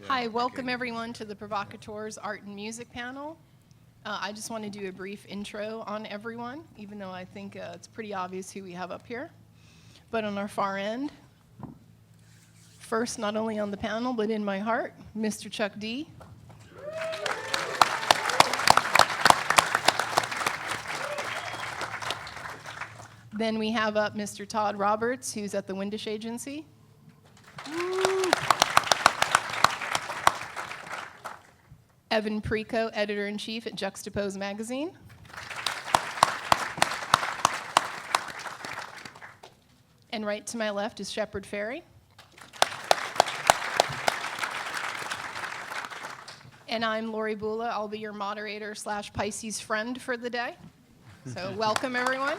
Hi, welcome everyone to the Provocateurs Art and Music panel. I just want to do a brief intro on everyone, even though I think it's pretty obvious who we have up here. But on our far end, first, not only on the panel, but in my heart, Mr. Chuck D. Then we have up Mr. Todd Roberts, who's at the Windish Agency. Evan Pricco, editor-in-chief at Juxtapose magazine. And right to my left is Shepard Fairey. And I'm Lorrie Boula. I'll be your moderator / Pisces friend for the day. So welcome, everyone.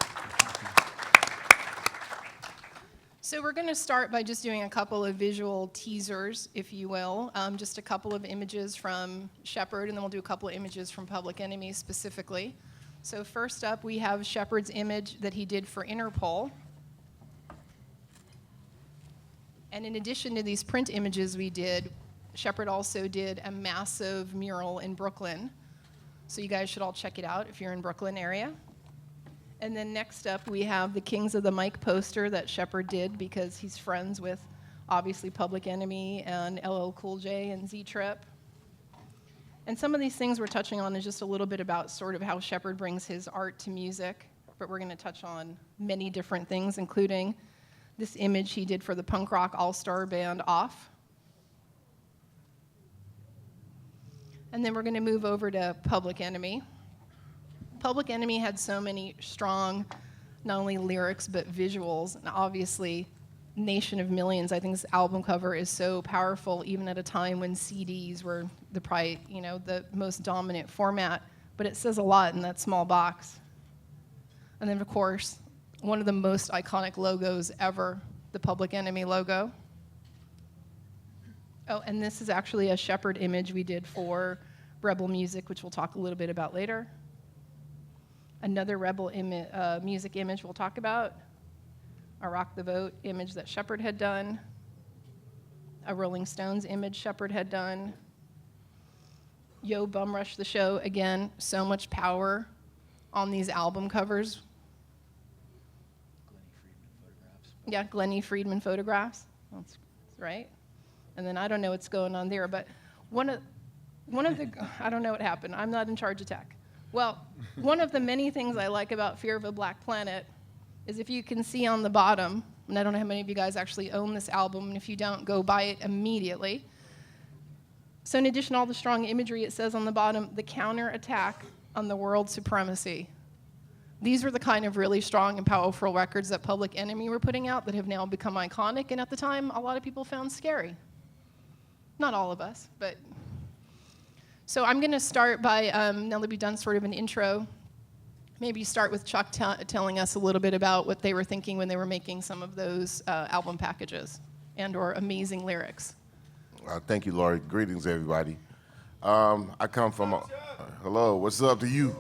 So we're going to start by just doing a couple of visual teasers, if you will, just a couple of images from Shepard, and then we'll do a couple of images from Public Enemy specifically. So first up, we have Shepard's image that he did for Interpol. And in addition to these print images we did, Shepard also did a massive mural in Brooklyn. So you guys should all check it out if you're in Brooklyn area. And then next up, we have the Kings of the Mic poster that Shepard did because he's friends with, obviously, Public Enemy and LL Cool J and Z-Trip. And some of these things we're touching on is just a little bit about sort of how Shepard brings his art to music, but we're going to touch on many different things, including this image he did for the punk rock all-star band Off. And then we're going to move over to Public Enemy. Public Enemy had so many strong, not only lyrics, but visuals, and obviously, Nation of Millions. I think this album cover is so powerful, even at a time when CDs were the most dominant format, but it says a lot in that small box. And then, of course, one of the most iconic logos ever, the Public Enemy logo. Oh, and this is actually a Shepard image we did for Rebel Music, which we'll talk a little bit about later. Another Rebel music image we'll talk about, a Rock the Vote image that Shepard had done, a Rolling Stones image Shepard had done, Yo Bum Rush the Show, again, so much power on these album covers. Yeah, Glennie Friedman photographs, that's right. And then I don't know what's going on there, but one of the, I don't know what happened, I'm not in charge of tech. Well, one of the many things I like about Fear of a Black Planet is if you can see on the bottom, and I don't know how many of you guys actually own this album, and if you don't, go buy it immediately. So in addition to all the strong imagery, it says on the bottom, the counterattack on the world supremacy. These were the kind of really strong and powerful records that Public Enemy were putting out that have now become iconic, and at the time, a lot of people found scary. Not all of us, but... So I'm going to start by, now that we've done sort of an intro, maybe start with Chuck telling us a little bit about what they were thinking when they were making some of those album packages and or amazing lyrics. Thank you, Lorrie. Greetings, everybody. I come from hello, what's up to you?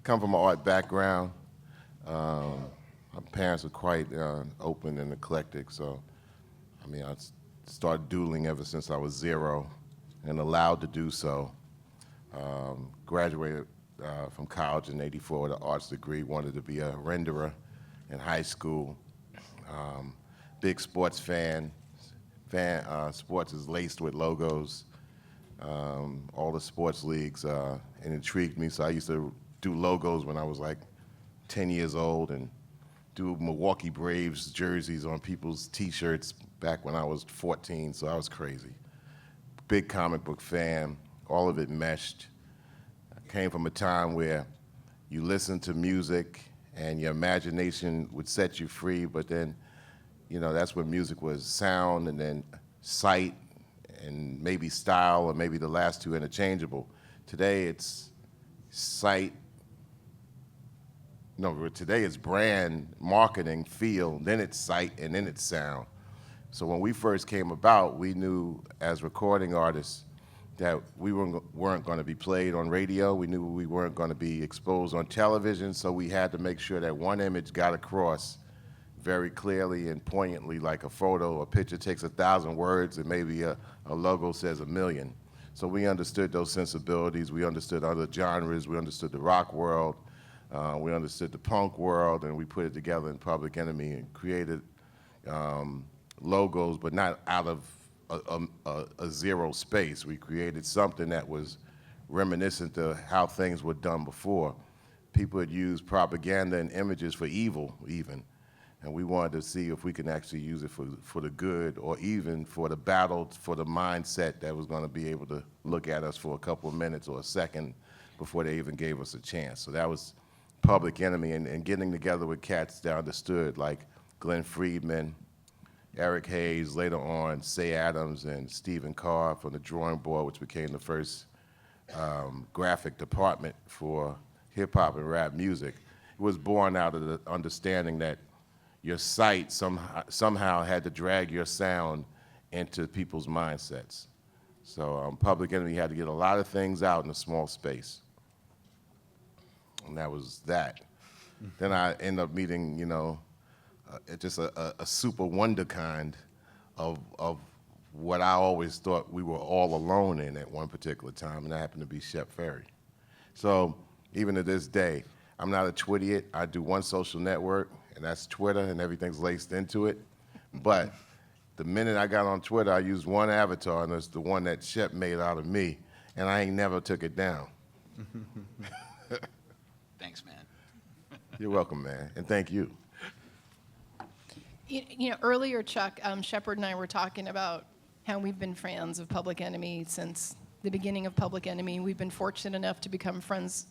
Come from an art background. My parents were quite open and eclectic, so I started doodling ever since I was 0. And allowed to do so. Graduated from college in '84 with an arts degree, wanted to be a renderer in high school. Big sports fan. Sports is laced with logos. All the sports leagues, it intrigued me, so I used to do logos when I was like 10 years old and do Milwaukee Braves jerseys on people's t-shirts back when I was 14, so I was crazy. Big comic book fan, all of it meshed. I came from a time where you listened to music and your imagination would set you free, but then, that's when music was sound and then sight and maybe style, or maybe the last two interchangeable. Today it's sight, today it's brand, marketing, feel, then it's sight, and then it's sound. So when we first came about, we knew as recording artists that we weren't going to be played on radio. We knew we weren't going to be exposed on television, so we had to make sure that one image got across very clearly and poignantly, like a photo. A picture takes 1,000 words, and maybe a logo says 1,000,000. So we understood those sensibilities. We understood other genres. We understood the rock world. We understood the punk world, and we put it together in Public Enemy and created logos, but not out of a zero space. We created something that was reminiscent of how things were done before. People had used propaganda and images for evil, even. And we wanted to see if we can actually use it for the good, or even for the battle, for the mindset that was going to be able to look at us for a couple of minutes or a second before they even gave us a chance. So that was Public Enemy, and getting together with cats that understood, like Glenn Friedman, Eric Hayes, later on, Say Adams, and Stephen Carr from the Drawing Board, which became the first graphic department for hip-hop and rap music. It was born out of the understanding that your site somehow had to drag your sound into people's mindsets. So Public Enemy had to get a lot of things out in a small space. And that was that. Then I ended up meeting, just a super wonder kind of what I always thought we were all alone in at one particular time, and that happened to be Shep Fairey. So even to this day, I'm not a Twittiot. I do one social network, and that's Twitter, and everything's laced into it. But the minute I got on Twitter, I used one avatar, and it's the one that Shep made out of me, and I ain't never took it down. Thanks, man. You're welcome, man, and thank you. Earlier, Chuck, Shepard and I were talking about how we've been fans of Public Enemy since the beginning of Public Enemy. We've been fortunate enough to become friends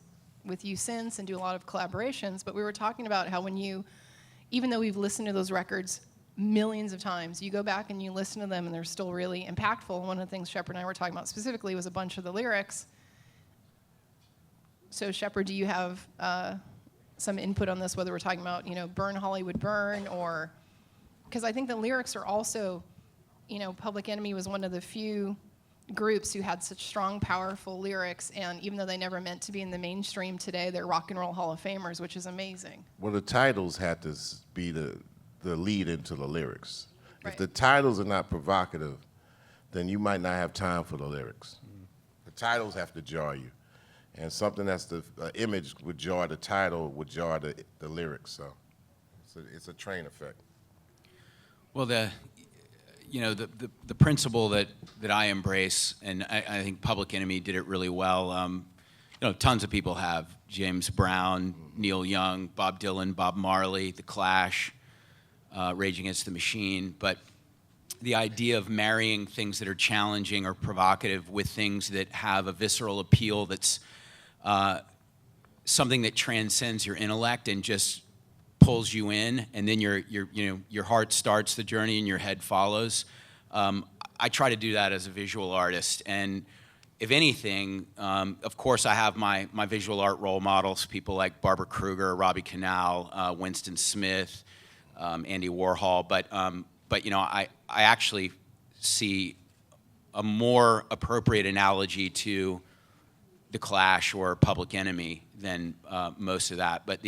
with you since and do a lot of collaborations, but we were talking about how when you, even though we've listened to those records millions of times, you go back and you listen to them and they're still really impactful. One of the things Shepard and I were talking about specifically was a bunch of the lyrics. So Shepard, do you have some input on this, whether we're talking about, Burn Hollywood Burn, or, because I think the lyrics are also, Public Enemy was one of the few groups who had such strong, powerful lyrics, and even though they never meant to be in the mainstream today, they're Rock and Roll Hall of Famers, which is amazing. Well, the titles had to be the lead into the lyrics. Right. If the titles are not provocative, then you might not have time for the lyrics. The titles have to jar you. And something that's the image would jar the title, would jar the lyrics. So it's a train effect. Well, the principle that I embrace, and I think Public Enemy did it really well. Tons of people have: James Brown, Neil Young, Bob Dylan, Bob Marley, The Clash, Rage Against the Machine. But the idea of marrying things that are challenging or provocative with things that have a visceral appeal, that's something that transcends your intellect and just pulls you in, and then your heart starts the journey and your head follows. I try to do that as a visual artist, and if anything, of course I have my visual art role models, people like Barbara Kruger, Robbie Canal, Winston Smith, Andy Warhol, but I actually see a more appropriate analogy to The Clash or Public Enemy than most of that, but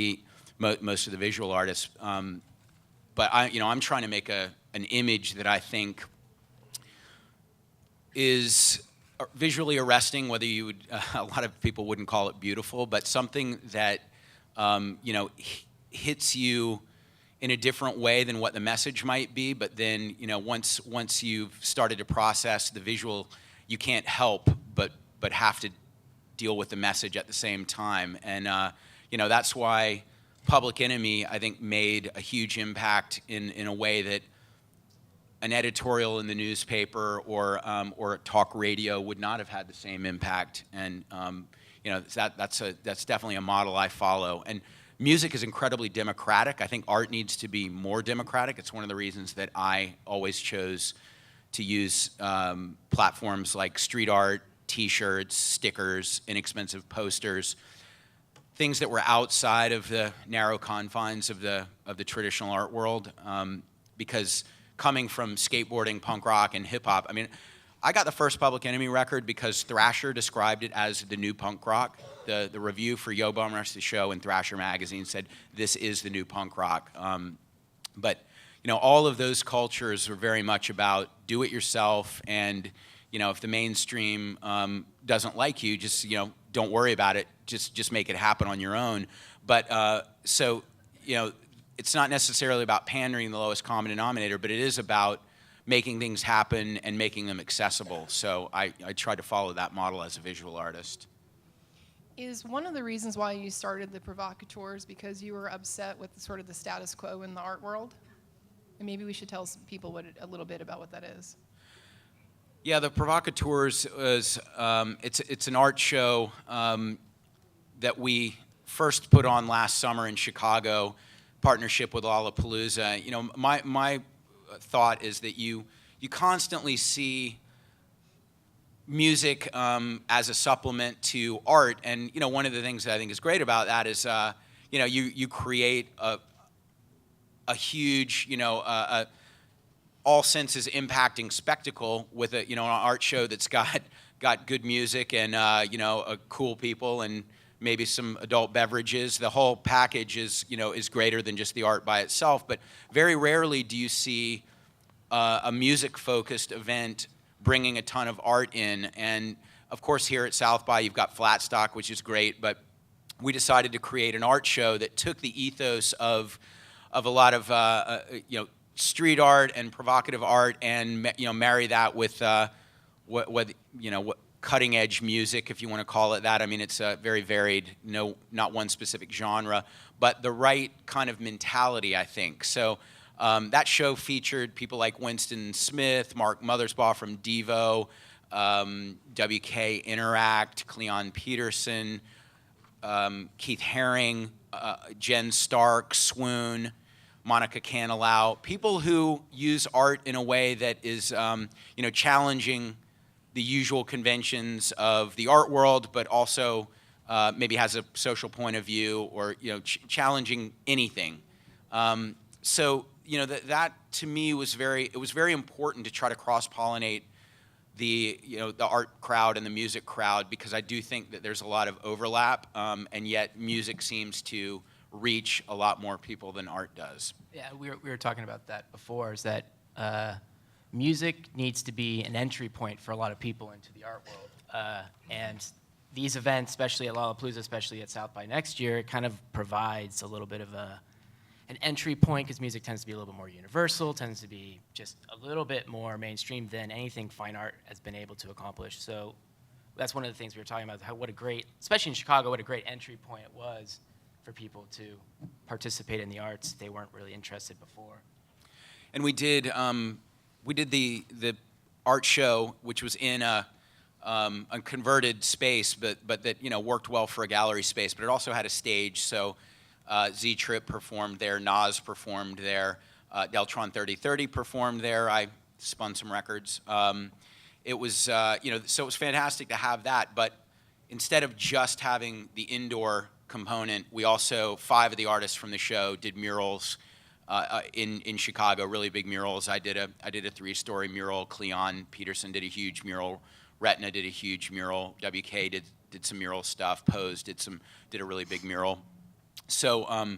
most of the visual artists. But I'm trying to make an image that I think is visually arresting, whether you would, a lot of people wouldn't call it beautiful, but something that hits you in a different way than what the message might be. But then once you've started to process the visual, you can't help but have to deal with the message at the same time. And that's why Public Enemy, I think, made a huge impact in a way that an editorial in the newspaper or talk radio would not have had the same impact. And that's definitely a model I follow. And music is incredibly democratic. I think art needs to be more democratic. It's one of the reasons that I always chose to use platforms like street art, T-shirts, stickers, inexpensive posters, things that were outside of the narrow confines of the traditional art world. Because coming from skateboarding, punk rock, and hip hop, I got the first Public Enemy record because Thrasher described it as the new punk rock. The review for Yo Bum Rush the Show in Thrasher magazine said, "This is the new punk rock." But all of those cultures are very much about do it yourself, and if the mainstream doesn't like you, just don't worry about it. Just make it happen on your own. But so it's not necessarily about pandering the lowest common denominator, but it is about making things happen and making them accessible. So I try to follow that model as a visual artist. Is one of the reasons why you started the Provocateurs because you were upset with sort of the status quo in the art world? And maybe we should tell some people a little bit about what that is. Yeah, the Provocateurs is it's an art show that we first put on last summer in Chicago, partnership with Lollapalooza. My thought is that you constantly see music as a supplement to art, and one of the things that I think is great about that is you create a huge all senses impacting spectacle with an art show that's got good music and cool people and maybe some adult beverages. The whole package is greater than just the art by itself. But very rarely do you see a music-focused event bringing a ton of art in. And of course, here at South by, you've got Flatstock, which is great. But we decided to create an art show that took the ethos of a lot of street art and provocative art, and marry that with what cutting edge music, if you want to call it that. I mean, it's very varied, not one specific genre, but the right kind of mentality, I think. So that show featured people like Winston Smith, Mark Mothersbaugh from Devo, WK Interact, Cleon Peterson, Keith Haring, Jen Stark, Swoon, Monica Canilau, people who use art in a way that is, challenging the usual conventions of the art world, but also maybe has a social point of view, or challenging anything. So that to me was very important to try to cross-pollinate the art crowd and the music crowd, because I do think that there's a lot of overlap, and yet music seems to reach a lot more people than art does. Yeah, we were talking about that before, is that music needs to be an entry point for a lot of people into the art world. And these events, especially at Lollapalooza, especially at South by next year, it kind of provides a little bit of an entry point, because music tends to be a little bit more universal, tends to be just a little bit more mainstream than anything fine art has been able to accomplish. So that's one of the things we were talking about, what a great, especially in Chicago, what a great entry point it was for people to participate in the arts they weren't really interested before. And we did the art show, which was in a converted space, but that worked well for a gallery space. But it also had a stage, so Z-Trip performed there, Nas performed there, Deltron 3030 performed there. I spun some records. It was so it was fantastic to have that. But instead of just having the indoor component, we also, 5 of the artists from the show did murals in Chicago, really big murals. I did a 3-story mural. Cleon Peterson did a huge mural. Retina did a huge mural. WK did some mural stuff. Pose did a really big mural. So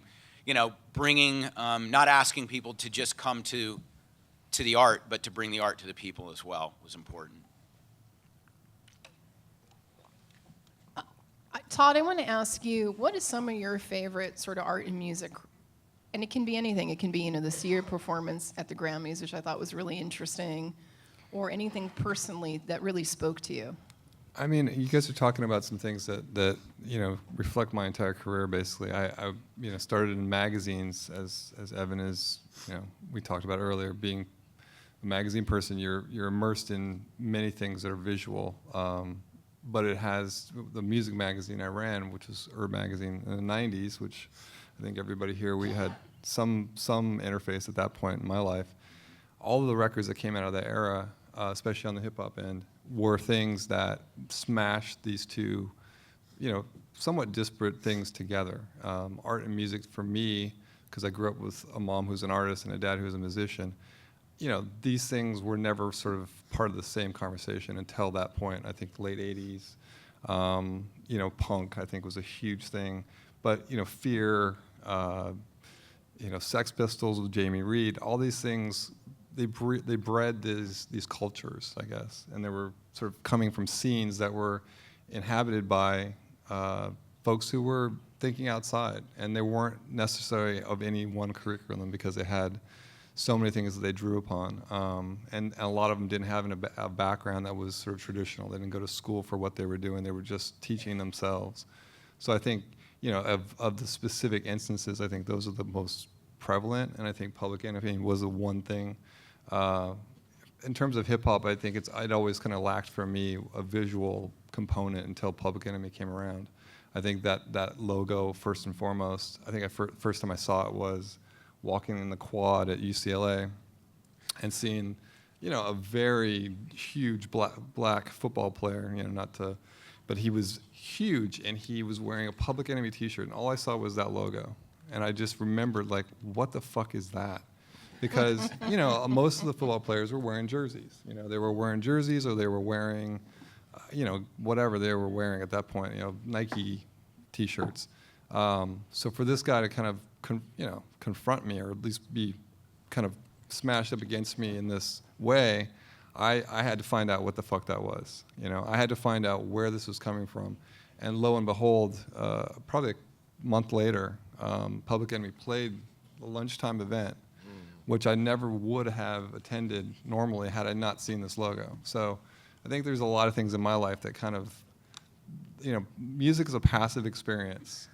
bringing, not asking people to just come to the art, but to bring the art to the people as well was important. Todd, I want to ask you, what is some of your favorite sort of art and music? And it can be anything. It can be, the Sia performance at the Grammys, which I thought was really interesting, or anything personally that really spoke to you. I mean, you guys are talking about some things that reflect my entire career. Basically, I started in magazines as Evan is. We talked about earlier, being a magazine person. You're immersed in many things that are visual. But it has the music magazine I ran, which was Herb Magazine in the 90s, which I think everybody here, we had some interface at that point in my life. All of the records that came out of that era, especially on the hip-hop end, were things that smashed these two, somewhat disparate things together. Art and music for me, because I grew up with a mom who's an artist and a dad who's a musician, these things were never sort of part of the same conversation until that point. I think the late 80s, punk, I think, was a huge thing. But, Fear, Sex Pistols with Jamie Reed, all these things, they bred these cultures, I guess, and they were sort of coming from scenes that were inhabited by folks who were thinking outside, and they weren't necessarily of any one curriculum because they had so many things that they drew upon, and a lot of them didn't have a background that was sort of traditional. They didn't go to school for what they were doing. They were just teaching themselves. So I think, of the specific instances, I think those are the most prevalent, and I think Public Enemy was the one thing. In terms of hip hop, I think I'd always kind of lacked for me a visual component until Public Enemy came around. I think that logo, first and foremost, I think first time I saw it was walking in the quad at UCLA and seeing, a very huge black football player, but he was huge, and he was wearing a Public Enemy t-shirt, and all I saw was that logo. And I just remembered, like, what the fuck is that? Because, most of the football players were wearing jerseys. They were wearing jerseys, or they were wearing, whatever they were wearing at that point, Nike t-shirts. So for this guy to kind of, confront me, or at least be kind of smashed up against me in this way, I had to find out what the fuck that was. I had to find out where this was coming from. And lo and behold, probably a month later, Public Enemy played a lunchtime event, which I never would have attended normally had I not seen this logo. So I think there's a lot of things in my life that kind of, music is a passive experience.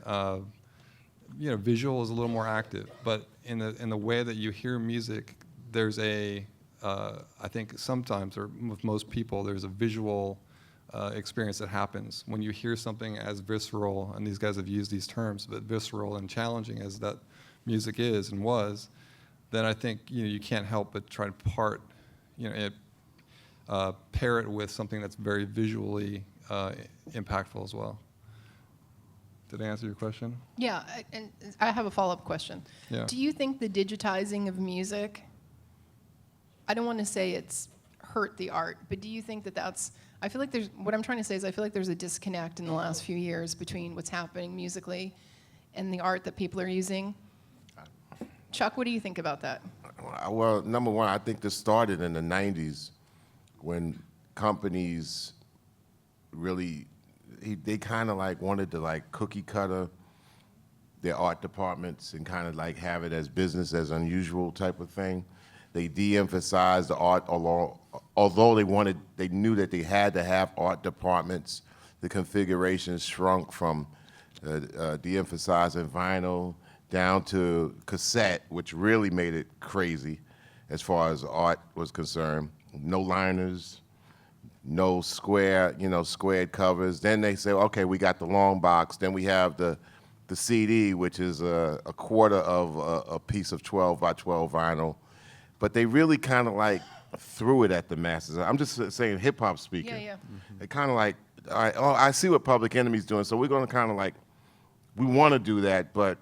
Visual is a little more active, but in the way that you hear music, there's I think sometimes, or with most people, there's a visual experience that happens when you hear something as visceral, and these guys have used these terms, but visceral and challenging as that music is and was, then I think you can't help but try to pair it with something that's very visually impactful as well. Did I answer your question? Yeah, and I have a follow-up question. Yeah. Do you think the digitizing of music, I don't want to say it's hurt the art, but do you think I feel like what I'm trying to say is I feel like there's a disconnect in the last few years between what's happening musically and the art that people are using. Chuck, what do you think about that? Well, number one, I think this started in the 90s when companies really, they kind of like wanted to like cookie cutter their art departments and kind of like have it as business as unusual type of thing. They de-emphasized the art, although they knew that they had to have art departments. The configuration shrunk from de-emphasizing vinyl down to cassette, which really made it crazy as far as art was concerned. No liners, no squared covers. Then they say, okay, we got the long box. Then we have the CD, which is a quarter of a piece of 12 by 12 vinyl. But they really kind of like threw it at the masses. I'm just saying hip hop speaking. Yeah. They kind of like, all right, I see what Public Enemy's doing, so we're going to kind of like, we want to do that, but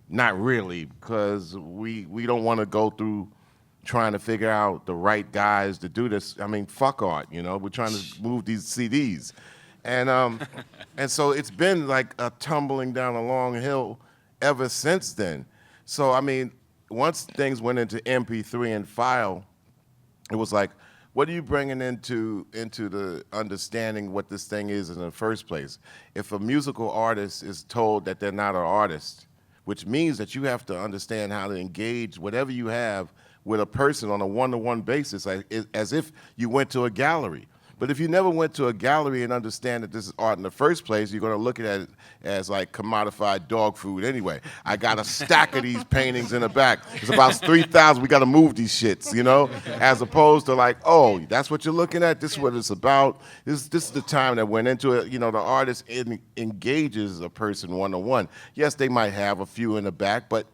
not really, because we don't want to go through trying to figure out the right guys to do this. I mean, fuck art, we're trying to move these CDs. And so it's been like a tumbling down a long hill ever since then. So, I mean, once things went into MP3 and file, it was like, what are you bringing into the understanding what this thing is in the first place? If a musical artist is told that they're not an artist, which means that you have to understand how to engage whatever you have with a person on a one-to-one basis, as if you went to a gallery. But if you never went to a gallery and understand that this is art in the first place, you're going to look at it as like commodified dog food anyway. I got a stack of these paintings in the back. It's about 3,000. We got to move these shits, as opposed to like, oh, that's what you're looking at? This is what it's about. This is the time that went into it. The artist engages a person one-to-one. Yes, they might have a few in the back, but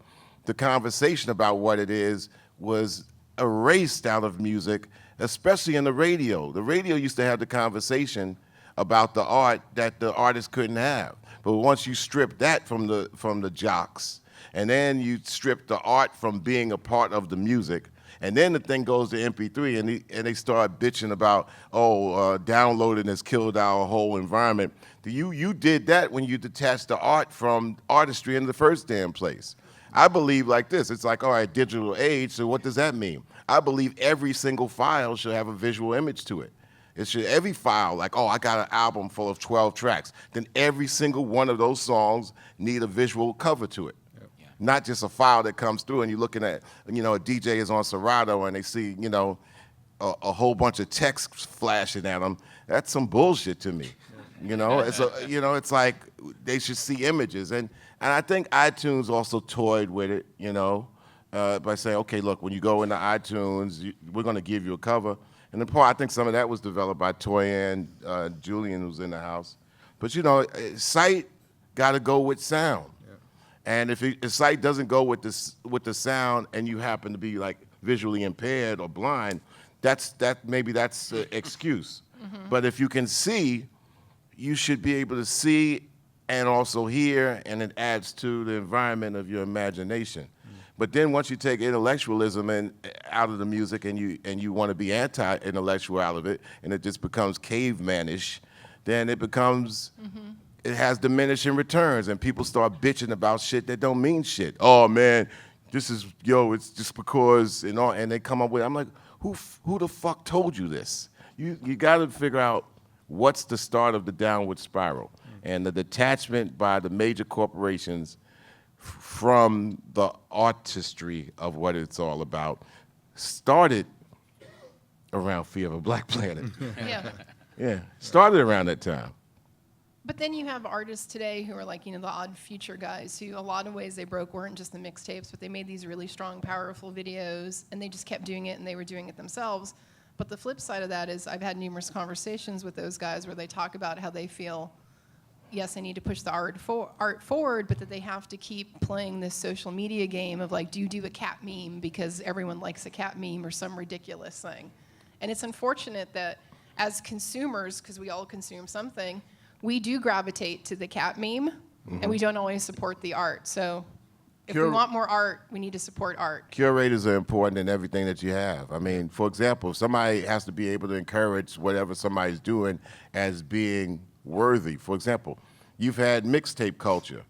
the conversation about what it is was erased out of music, especially in the radio. The radio used to have the conversation about the art that the artist couldn't have. But once you strip that from the jocks, and then you strip the art from being a part of the music, And then the thing goes to MP3, and they start bitching about, downloading has killed our whole environment. You did that when you detached the art from Artistry in the first damn place. I believe like this. It's like, all right, digital age, so what does that mean? I believe every single file should have a visual image to it. It should, every file, like, I got an album full of 12 tracks. Then every single one of those songs need a visual cover to it. Yep. Yeah. Not just a file that comes through and you're looking at, a DJ is on Serato and they see, a whole bunch of text flashing at them. That's some bullshit to me. It's like they should see images. And I think iTunes also toyed with it, by saying, okay, look, when you go into iTunes, we're going to give you a cover. And the part, I think some of that was developed by Toyin, Julian, who's in the house. But sight got to go with sound. Yeah. And if sight doesn't go with the sound, and you happen to be like visually impaired or blind, maybe that's an excuse. Mm-hmm. But if you can see, you should be able to see and also hear, and it adds to the environment of your imagination. But then once you take intellectualism out of the music and you want to be anti-intellectual out of it, and it just becomes cavemanish, then it becomes, it has diminishing returns, and people start bitching about shit that don't mean shit. Oh man, it's just because, and they come up with, I'm like, who the fuck told you this? You got to figure out what's the start of the downward spiral, and the detachment by the major corporations from the artistry of what it's all about started around Fear of a Black Planet. Yeah. Yeah, started around that time. But then you have artists today who are like, the Odd Future guys, who a lot of ways they broke weren't just the mixtapes, but they made these really strong, powerful videos, and they just kept doing it, and they were doing it themselves. But the flip side of that is I've had numerous conversations with those guys where they talk about how they feel, yes, I need to push the art forward, but that they have to keep playing this social media game of like, do you do a cat meme because everyone likes a cat meme or some ridiculous thing? And it's unfortunate that as consumers, because we all consume something, we do gravitate to the cat meme, and we don't always support the art. So if we want more art, we need to support art. Curators are important in everything that you have. I mean, for example, if somebody has to be able to encourage whatever somebody's doing as being worthy. For example, you've had mixtape culture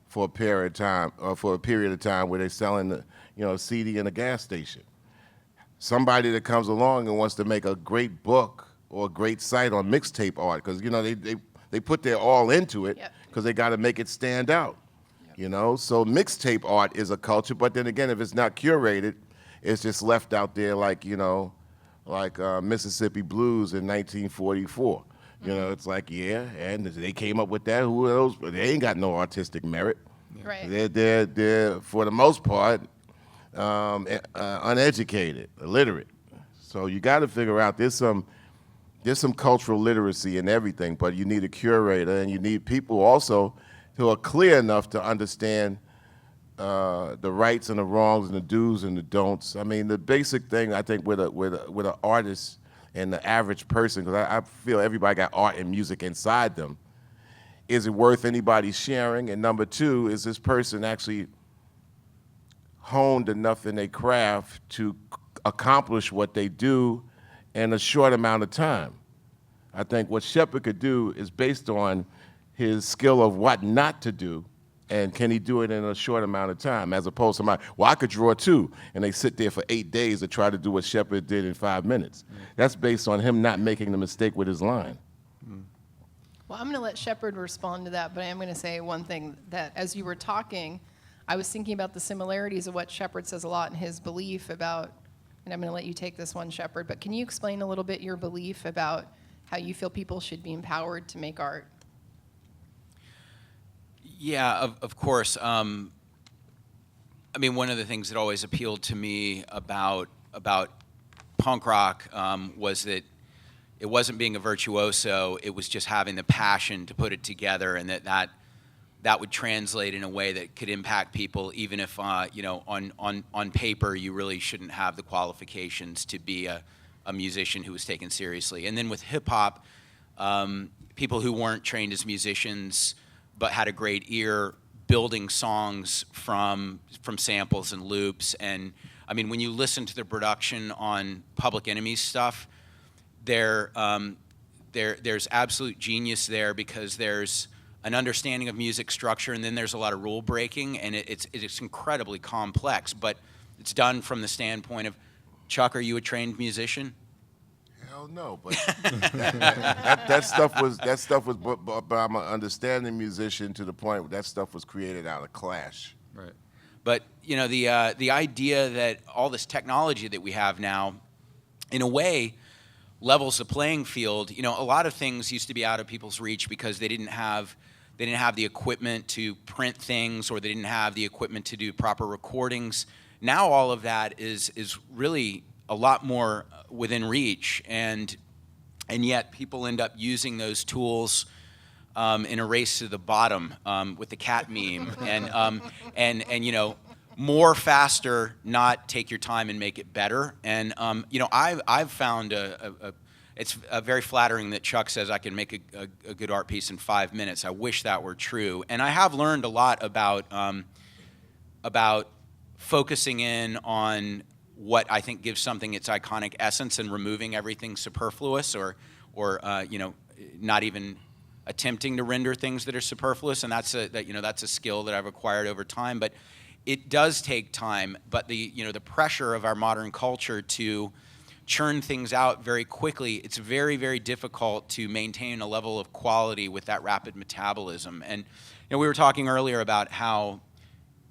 for a period of time, where they're selling a CD in a gas station. Somebody that comes along and wants to make a great book or a great site on mixtape art, because they put their all into it, because they got to make it stand out. Yep. So mixtape art is a culture, but then again, if it's not curated, it's just left out there like Mississippi Blues in 1944. It's like, and they came up with that. Who else? They ain't got no artistic merit. Right. They're for the most part, uneducated, illiterate. So you got to figure out there's some cultural literacy in everything, but you need a curator, and you need people also who are clear enough to understand the rights and the wrongs and the do's and the don'ts. I mean, the basic thing I think with an artist and the average person, because I feel everybody got art and music inside them. Is it worth anybody sharing? And number two, is this person actually honed enough in their craft to accomplish what they do in a short amount of time? I think what Shepard could do is based on his skill of what not to do, and can he do it in a short amount of time, as opposed to somebody, I could draw too, and they sit there for 8 days to try to do what Shepard did in 5 minutes. That's based on him not making the mistake with his line. Well, I'm going to let Shepard respond to that, but I am going to say one thing, that as you were talking, I was thinking about the similarities of what Shepard says a lot in his belief about, and I'm going to let you take this one, Shepard, but can you explain a little bit your belief about how you feel people should be empowered to make art? Yeah, of course. I mean, one of the things that always appealed to me about punk rock was that it wasn't being a virtuoso, it was just having the passion to put it together, and that would translate in a way that could impact people, even if, on paper you really shouldn't have the qualifications to be a musician who was taken seriously. And then with hip-hop, people who weren't trained as musicians but had a great ear building songs from samples and loops. And I mean, when you listen to the production on Public Enemy's stuff, there's absolute genius there, because there's an understanding of music structure, and then there's a lot of rule breaking, and it's incredibly complex, but it's done from the standpoint of, Chuck, are you a trained musician? Hell no, but that stuff was, but I'm an understanding musician to the point where that stuff was created out of clash. Right. But you know, the idea that all this technology that we have now, in a way, levels the playing field. You know, a lot of things used to be out of people's reach because they didn't have the equipment to print things, or they didn't have the equipment to do proper recordings. Now all of that is really a lot more within reach, and yet people end up using those tools in a race to the bottom with the cat meme, and you know, more faster, not take your time and make it better. And you know, I've found it's very flattering that Chuck says I can make a good art piece in 5 minutes. I wish that were true, and I have learned a lot about focusing in on what I think gives something its iconic essence, and removing everything superfluous, or you know, not even attempting to render things that are superfluous. And that's a skill that I've acquired over time. But it does take time. But the pressure of our modern culture to churn things out very quickly, it's very, very difficult to maintain a level of quality with that rapid metabolism. And you know, we were talking earlier about how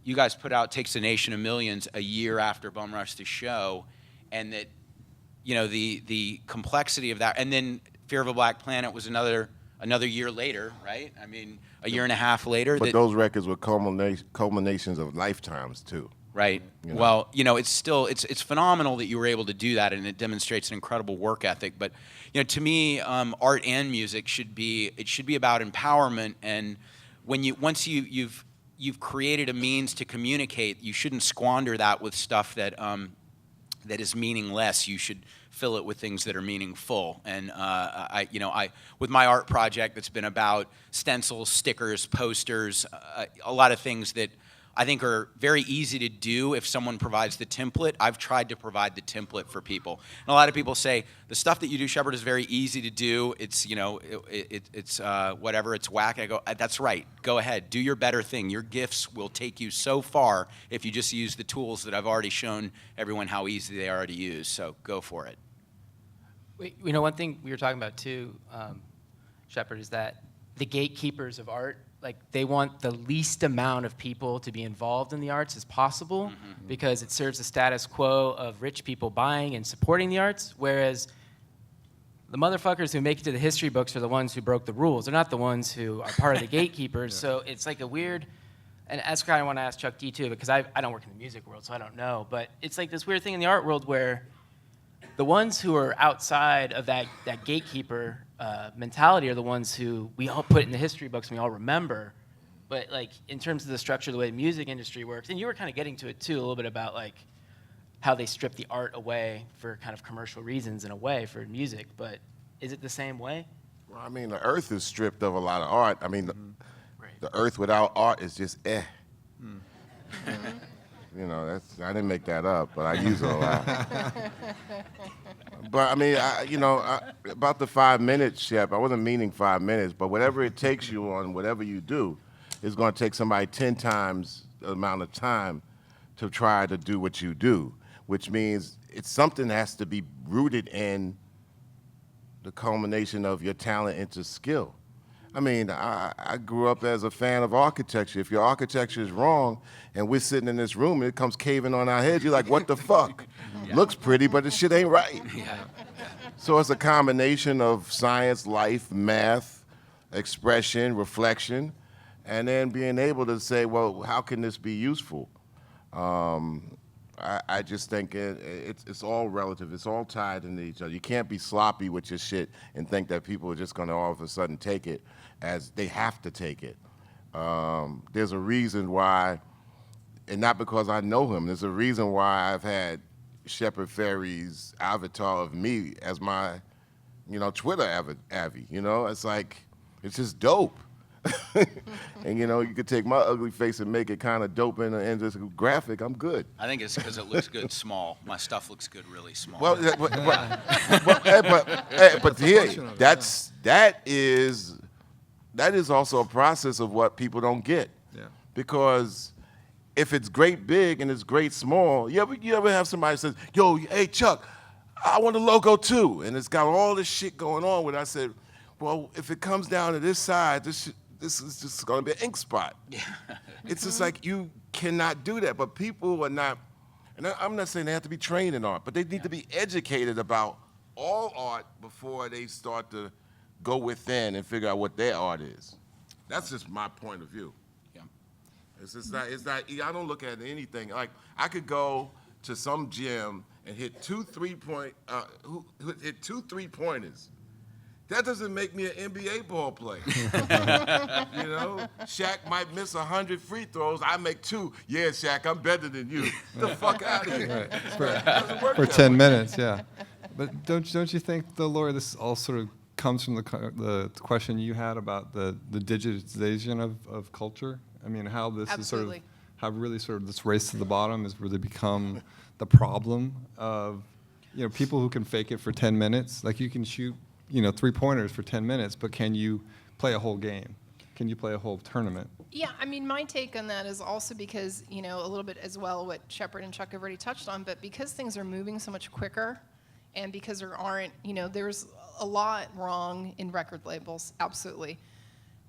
you guys put out Takes a Nation of Millions a year after Bum Rush the Show, and that, you know, the complexity of that, and then Fear of a Black Planet was another year later, right? I mean, a year and a half later. But those records were culminations of lifetimes too. Right. You know? Well, you know, it's phenomenal that you were able to do that, and it demonstrates an incredible work ethic. But you know, to me, art and music should be about empowerment. And once you've created a means to communicate, you shouldn't squander that with stuff that is meaningless. You should fill it with things that are meaningful. And I with my art project, that's been about stencils, stickers, posters, a lot of things that I think are very easy to do if someone provides the template. I've tried to provide the template for people. And a lot of people say, the stuff that you do, Shepard, is very easy to do. It's, you know, it's whatever, it's whack. I go, that's right. Go ahead. Do your better thing. Your gifts will take you so far if you just use the tools that I've already shown everyone how easy they are to use. So go for it. You know, one thing we were talking about too, Shepard, is that the gatekeepers of art, like, they want the least amount of people to be involved in the arts as possible, because it serves the status quo of rich people buying and supporting the arts, whereas the motherfuckers who make it to the history books are the ones who broke the rules. They're not the ones who are part of the gatekeepers. So it's like a weird, and that's kind of want to ask Chuck D too, because I don't work in the music world, so I don't know, but it's like this weird thing in the art world where the ones who are outside of that gatekeeper mentality are the ones who we all put in the history books and we all remember. But like, in terms of the structure of the way the music industry works, and you were kind of getting to it too a little bit about like how they strip the art away for kind of commercial reasons in a way for music, but is it the same way? Well, I mean, the earth is stripped of a lot of art. I mean, the earth without art is just You know, I didn't make that up, but I use it a lot. But I mean, about the 5 minutes, Shep, I wasn't meaning 5 minutes, but whatever it takes you on whatever you do, it's going to take somebody 10 times the amount of time to try to do what you do, which means it's something that has to be rooted in the culmination of your talent into skill. I mean, I grew up as a fan of architecture. If your architecture is wrong and we're sitting in this room and it comes caving on our heads, you're like, what the fuck? Yeah. Looks pretty, but the shit ain't right. Yeah. So it's a combination of science, life, math, expression, reflection, and then being able to say, well, how can this be useful? I just think it's all relative. It's all tied into each other. You can't be sloppy with your shit and think that people are just going to all of a sudden take it as they have to take it. There's a reason why, and not because I know him, there's a reason why I've had Shepard Fairey's avatar of me as my, Twitter avi. It's like, it's just dope. And you know, you could take my ugly face and make it kind of dope and just graphic. I'm good. I think it's because it looks good small. My stuff looks good really small. Well, but here, that is also a process of what people don't get. Yeah. Because if it's great big and it's great small, you ever have somebody says, "Yo, hey Chuck, I want a logo too," and it's got all this shit going on with it. I said, well, if it comes down to this side, this is just going to be an ink spot. Yeah. It's just like you cannot do that. But people are not, and I'm not saying they have to be trained in art, but they need to be educated about all art before they start to go within and figure out what their art is. That's just my point of view. Yeah. It's not, I don't look at anything. Like, I could go to some gym and hit two three-pointers. That doesn't make me an NBA ball player. You know, Shaq might miss 100 free throws. I make 2. Yeah, Shaq, I'm better than you. Get the fuck out of here. Right. For 10 minutes, yeah. But don't you think, though, Lorrie, this all sort of comes from the question you had about the digitization of culture? I mean, how this Absolutely. is sort of, how really sort of this race to the bottom has really become the problem of, you know, people who can fake it for 10 minutes. Like, you can shoot, you know, 3-pointers for 10 minutes, but can you play a whole game? Can you play a whole tournament? Yeah, I mean, my take on that is also because, you know, a little bit as well what Shepard and Chuck have already touched on, but because things are moving so much quicker and because there aren't, you know, there's a lot wrong in record labels, absolutely.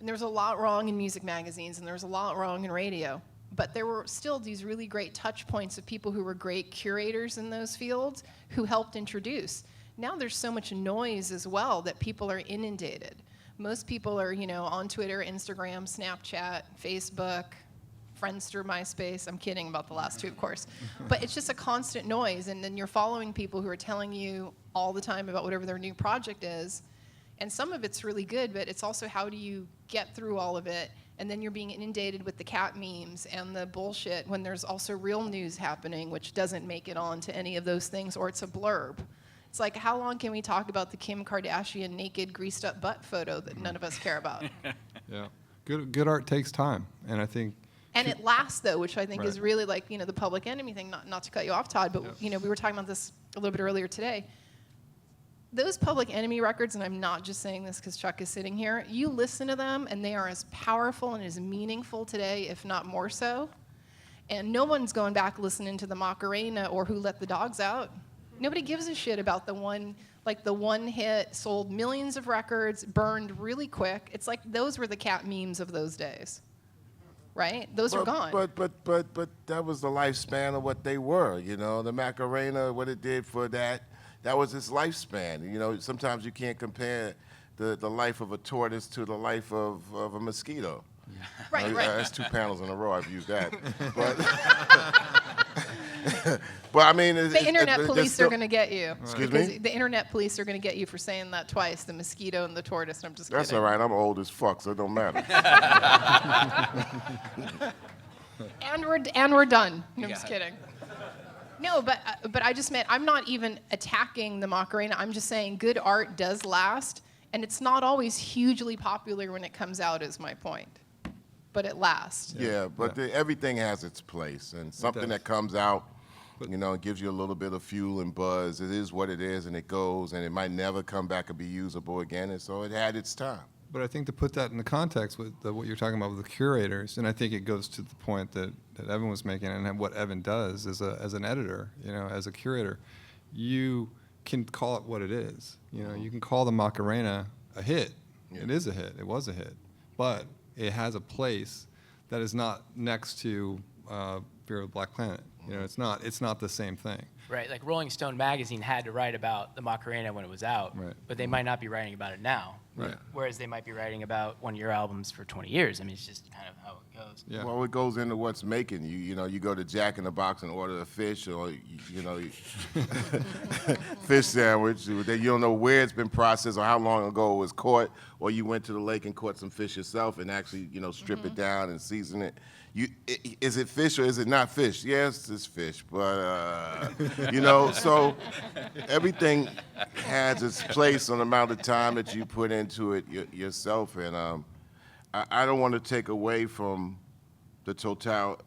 And there's a lot wrong in music magazines and there's a lot wrong in radio. But there were still these really great touch points of people who were great curators in those fields who helped introduce. Now there's so much noise as well that people are inundated. Most people are, you know, on Twitter, Instagram, Snapchat, Facebook, Friendster, MySpace. I'm kidding about the last 2, of course. But it's just a constant noise, and then you're following people who are telling you all the time about whatever their new project is. And some of it's really good, but it's also how do you get through all of it, and then you're being inundated with the cat memes and the bullshit when there's also real news happening, which doesn't make it onto any of those things, or it's a blurb. It's like, how long can we talk about the Kim Kardashian naked, greased-up butt photo that none of us care about? Yeah. Good art takes time, and I think... And it lasts, though, which I think Right. is really like, you know, the Public Enemy thing, not to cut you off, Todd, but, you know, we were talking about this a little bit earlier today. Those Public Enemy records, and I'm not just saying this because Chuck is sitting here, you listen to them, and they are as powerful and as meaningful today, if not more so. And no one's going back listening to the Macarena or Who Let the Dogs Out. Nobody gives a shit about the one hit, sold millions of records, burned really quick. It's like those were the cat memes of those days, right? Those are gone. But that was the lifespan of what they were, you know. The Macarena, what it did for that was its lifespan. You know, sometimes you can't compare the life of a tortoise to the life of a mosquito. Right. That's 2 panels in a row. I've used that. But I mean, The internet police are going to get you. Excuse because me? The internet police are going to get you for saying that twice, the mosquito and the tortoise. I'm just kidding. That's all right. I'm old as fuck, so it don't matter. And we're done. No, I'm You just got it. kidding. No, but I just meant, I'm not even attacking the Macarena. I'm just saying good art does last, and it's not always hugely popular when it comes out, is my point. But it lasts. Yeah, but everything has its place, and something does. that comes out, you know, gives you a little bit of fuel and buzz. It is what it is, and it goes, and it might never come back and be usable again, and so it had its time. But I think to put that in the context with what you're talking about with the curators, and I think it goes to the point that Evan was making, and what Evan does as an editor, you know, as a curator, you can call it what it is. You know, you can call the Macarena a hit. Yeah. It is a hit. It was a hit. But it has a place that is not next to Fear of the Black Planet. You know, it's not the same thing. Right, like Rolling Stone magazine had to write about the Macarena when it was out, Right. but they might not be writing about it now. Right. Whereas they might be writing about one of your albums for 20 years. I mean, it's just kind of how it goes. Yeah. Well, it goes into what's making you. You know, you go to Jack in the Box and order a fish, or you know, fish sandwich. You don't know where it's been processed or how long ago it was caught, or you went to the lake and caught some fish yourself and actually, you know, strip it down and season it. Is it fish or is it not fish? Yes, it's fish, but you know, so everything has its place on the amount of time that you put into it yourself, and I don't want to take away from the total,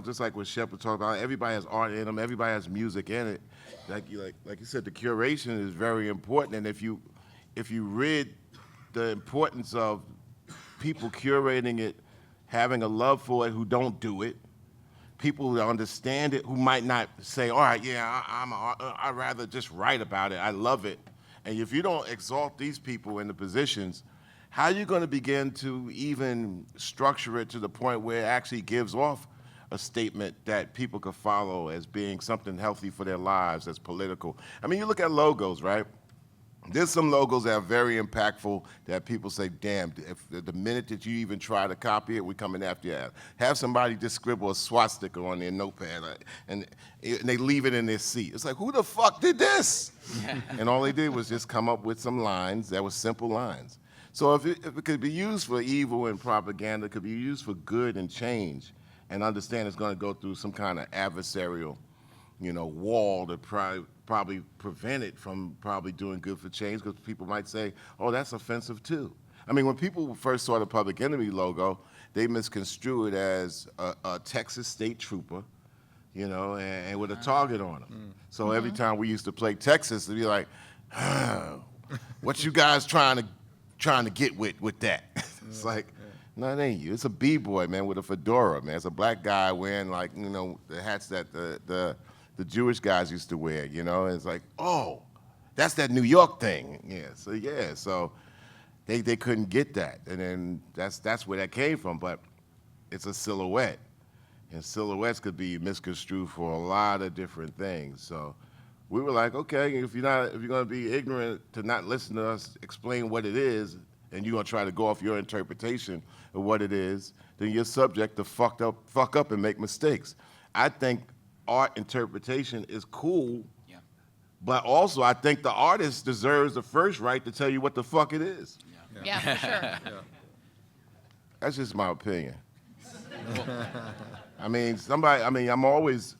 just like what Shepard talked about, everybody has art in them, everybody has music in it. Like you said, the curation is very important, and if you read the importance of people curating it, having a love for it who don't do it, people who understand it who might not say, all right, yeah, I'd rather just write about it, I love it. And if you don't exalt these people in the positions, how are you going to begin to even structure it to the point where it actually gives off a statement that people could follow as being something healthy for their lives, as political? I mean, you look at logos, right? There's some logos that are very impactful that people say, damn, if the minute that you even try to copy it, we're coming after you. Have somebody just scribble a swastika on their notepad and they leave it in their seat. It's like, who the fuck did this? And all they did was just come up with some lines that were simple lines. So if it could be used for evil and propaganda, it could be used for good and change, and understand it's going to go through some kind of adversarial, wall to probably prevent it from probably doing good for change, because people might say, oh, that's offensive too. I mean, when people first saw the Public Enemy logo, they misconstrued it as a Texas state trooper, and with a target on him. So every time we used to play Texas, they'd be like, what you guys trying to get with that? It's like, no, it ain't you. It's a B-boy, man, with a fedora, man. It's a black guy wearing, like, the hats that the Jewish guys used to wear, It's like, oh, that's that New York thing. So they couldn't get that. And then that's where that came from. But it's a silhouette. And silhouettes could be misconstrued for a lot of different things. So we were like, okay, if you're going to be ignorant to not listen to us explain what it is, and you're going to try to go off your interpretation of what it is, then you're subject to fuck up and make mistakes. I think art interpretation is cool, but also I think the artist deserves the first right to tell you what the fuck it is. Yeah, for sure. That's just my opinion. I'm always,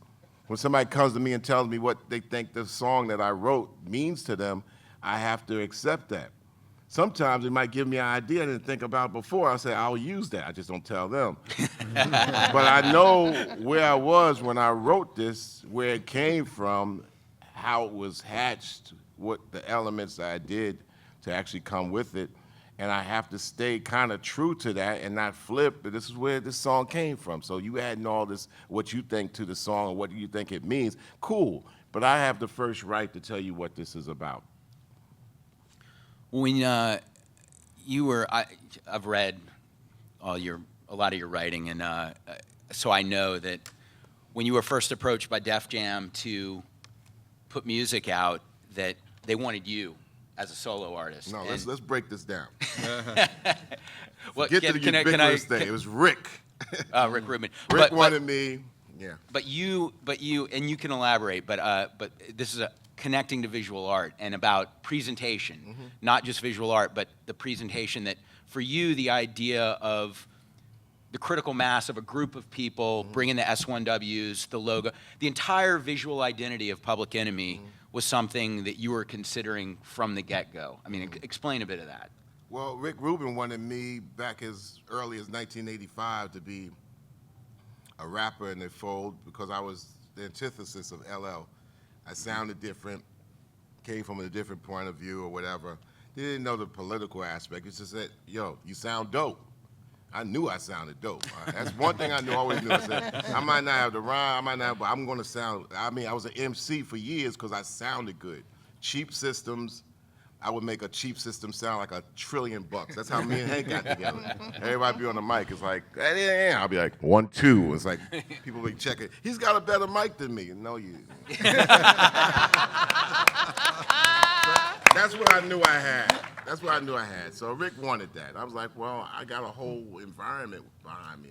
when somebody comes to me and tells me what they think the song that I wrote means to them, I have to accept that. Sometimes it might give me an idea I didn't think about before. I say, I'll use that. I just don't tell them. But I know where I was when I wrote this, where it came from, how it was hatched, what the elements I did to actually come with it. And I have to stay kind of true to that and not flip, but this is where this song came from. So you adding all this, what you think to the song and what you think it means, cool. But I have the first right to tell you what this is about. When I've read a lot of your writing, and so I know that when you were first approached by Def Jam to put music out, that they wanted you as a solo artist. No, let's break this down. Well, Get to the ubiquitous thing. It was Rick. Rick Rubin. Rick wanted me. Yeah. But you, and you can elaborate. But this is connecting to visual art and about presentation, not just visual art, but the presentation. That for you, the idea of the critical mass of a group of people, bringing the S1Ws, the logo, the entire visual identity of Public Enemy was something that you were considering from the get-go. I mean, explain a bit of that. Well, Rick Rubin wanted me back as early as 1985 to be a rapper in the fold because I was the antithesis of LL. I sounded different, came from a different point of view or whatever. They didn't know the political aspect. It's just that, yo, you sound dope. I knew I sounded dope. That's one thing I always knew. I said, I might not have the rhyme, but I'm going to sound, I was an MC for years because I sounded good. Cheap systems, I would make a cheap system sound like $1 trillion. That's how me and Hank got together. Everybody be on the mic. It's like, hey, I'll be like, 1, 2. It's like, people be checking. He's got a better mic than me. No, you. That's what I knew I had. So Rick wanted that. I was like, well, I got a whole environment behind me.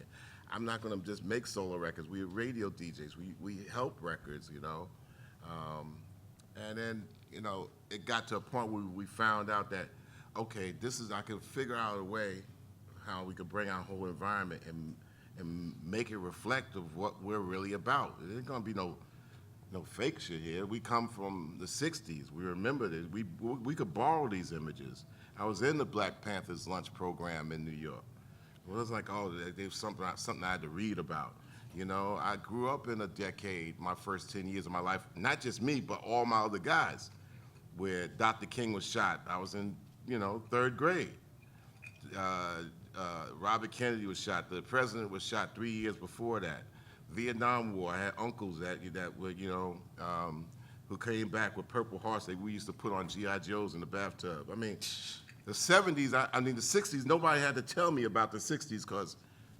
I'm not going to just make solo records. We're radio DJs. We help records, and then, it got to a point where we found out that, okay, I could figure out a way how we could bring our whole environment and make it reflect of what we're really about. It ain't going to be no fake shit here. We come from the 60s. We remember this. We could borrow these images. I was in the Black Panthers lunch program in New York. Well, it was like, oh, they was something I had to read about. You know, I grew up in a decade, my first 10 years of my life, not just me, but all my other guys, where Dr. King was shot. I was in, you know, 3rd grade. Robert Kennedy was shot. The president was shot 3 years before that. Vietnam War, I had uncles that were, you know, who came back with Purple Hearts that we used to put on G.I. Joes in the bathtub. I mean, the 70s, I mean, the 60s, nobody had to tell me about the 60s because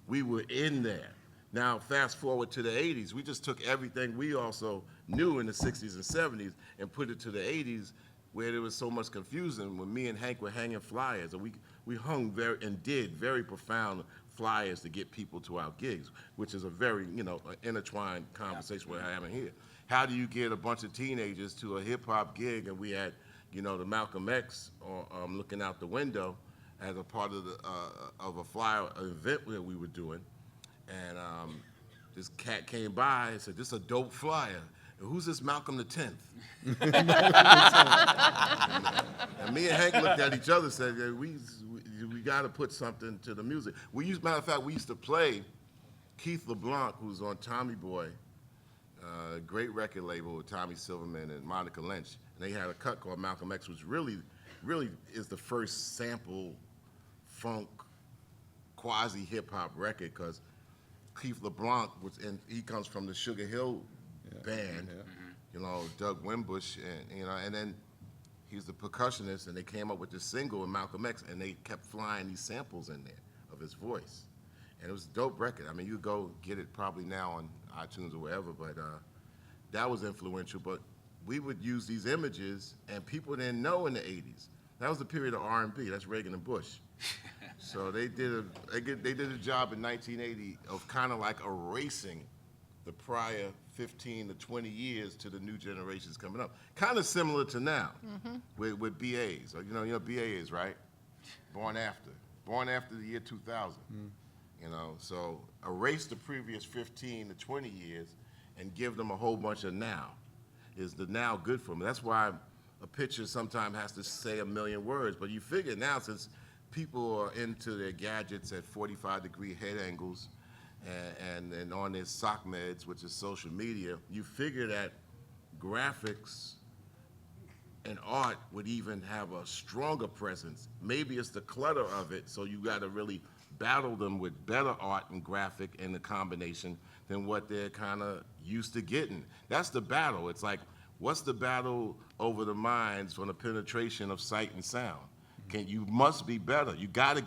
we were in there. Now, fast forward to the 80s, we just took everything we also knew in the 60s and 70s and put it to the 80s where there was so much confusion when me and Hank were hanging flyers. And we hung very profound flyers to get people to our gigs, which is a very, you know, intertwined conversation we're having here. How do you get a bunch of teenagers to a hip-hop gig? And we had, you know, the Malcolm X looking out the window as a part of a flyer event that we were doing. And this cat came by and said, "This is a dope flyer. And who's this Malcolm the 10th?" And me and Hank looked at each other and said, "Yeah, we got to put something to the music." Matter of fact, we used to play Keith LeBlanc, who's on Tommy Boy, great record label with Tommy Silverman and Monica Lynch. And they had a cut called Malcolm X, which really is the first sample funk quasi hip hop record, because Keith LeBlanc he comes from the Sugar Hill band, you know, Doug Wimbush, and you know, and then he's the percussionist, and they came up with this single with Malcolm X, and they kept flying these samples in there of his voice, and it was a dope record. I mean, you go get it probably now on iTunes or wherever, but that was influential. But we would use these images, and people didn't know in the 80s. That was the period of R&B. That's Reagan and Bush. So they did a job in 1980 of kind of like erasing the prior 15 to 20 years to the new generations coming up. Kind of similar to now with BAs. You know BAs, right? Born after the year 2000. You know, so erase the previous 15 to 20 years and give them a whole bunch of now. Is the now good for them? That's why a picture sometimes has to say 1 million words, but you figure now, since people are into their gadgets at 45-degree head angles and on their sock meds, which is social media, you figure that graphics and art would even have a stronger presence. Maybe it's the clutter of it, so you got to really battle them with better art and graphic and the combination than what they're kind of used to getting. That's the battle. It's like, what's the battle over the minds on the penetration of sight and sound? You must be better. You gotta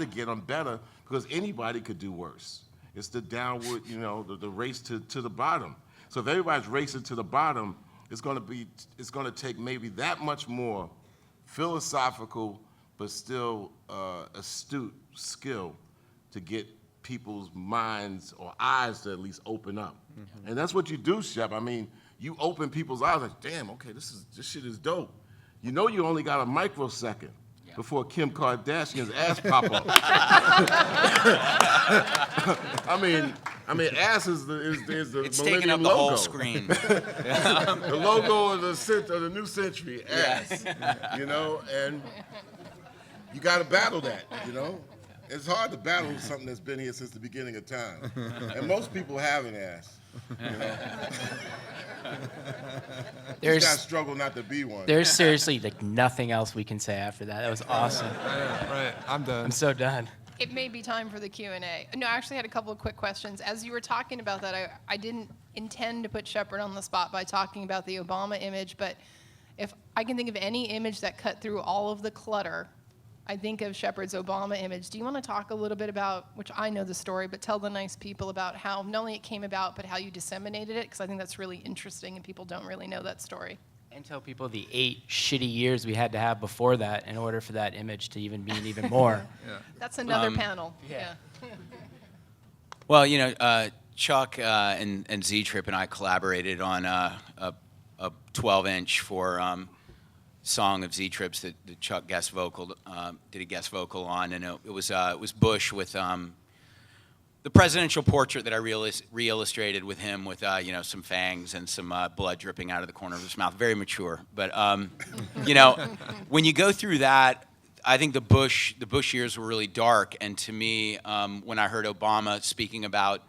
get them better, because anybody could do worse. It's the downward, you know, the race to the bottom. So if everybody's racing to the bottom, it's gonna take maybe that much more philosophical but still astute skill to get people's minds or eyes to at least open up. And that's what you do, Shep. I mean, you open people's eyes like, damn, okay, this shit is dope. You know you only got a microsecond before Kim Kardashian's ass pop up. I mean, ass is the It's millennium taking up the logo. whole screen. The logo of the new century, ass. You know, and you got to battle that. You know, it's hard to battle something that's been here since the beginning of time, and most people have an ass. You know? You got to struggle not to be one. There's seriously like nothing else we can say after that. That was awesome. Right, I'm done. I'm so done. It may be time for the Q&A. No, I actually had a couple of quick questions. As you were talking about that, I didn't intend to put Shepard on the spot by talking about the Obama image, but if I can think of any image that cut through all of the clutter, I think of Shepard's Obama image. Do you want to talk a little bit about, which I know the story, but tell the nice people about how not only it came about, but how you disseminated it? Because I think that's really interesting and people don't really know that story. And tell people the 8 shitty years we had to have before that in order for that image to even mean even more. That's another panel. yeah. Well, you know, Chuck and Z-Trip and I collaborated on a 12-inch for song of Z-Trip's that Chuck did a guest vocal on, and it was Bush with the presidential portrait that I re-illustrated with him with you know, some fangs and some blood dripping out of the corner of his mouth. Very mature, but you know, when you go through that, I think the Bush years were really dark, and to me, when I heard Obama speaking about